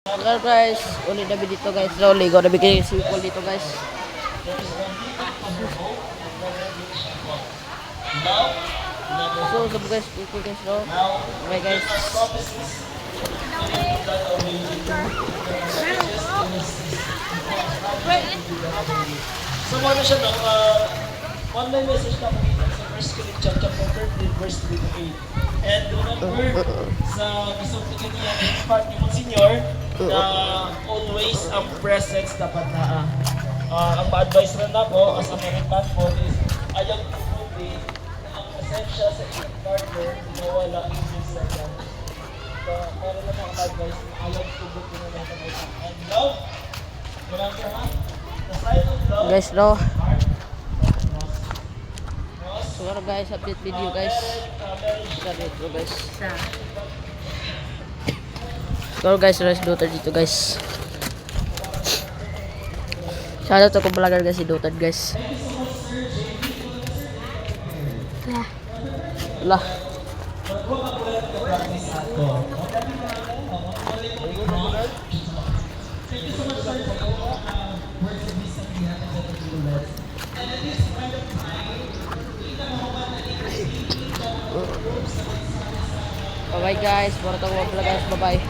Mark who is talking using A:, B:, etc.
A: Hello guys, ulit na dito guys. So, ligo na bigay si Paul dito guys. So, guys, ito guys, no? Okay guys.
B: So, ano siya, no? Online message na kung sa 1 Corinthians chapter 13, verse 28. And remember, sa gisugtugin niya, in part ni Monsignor, na always ang presence dapat na. Ang ma-advise rin ako, as American po, is ayaw tubuti na ang presensya sa isang partner, nawala yung sa kanya. So, para lang ang advice, ayaw tubuti na natin ito. And love, remember ha? The sign of love,
A: Guys, no? So, guys, update video guys. Sorry ito guys. So guys, rest Dotad dito guys. Shoutout ako vlogger guys, si Dotad guys. Lah. Bye bye guys, para tayo vlog guys, bye bye.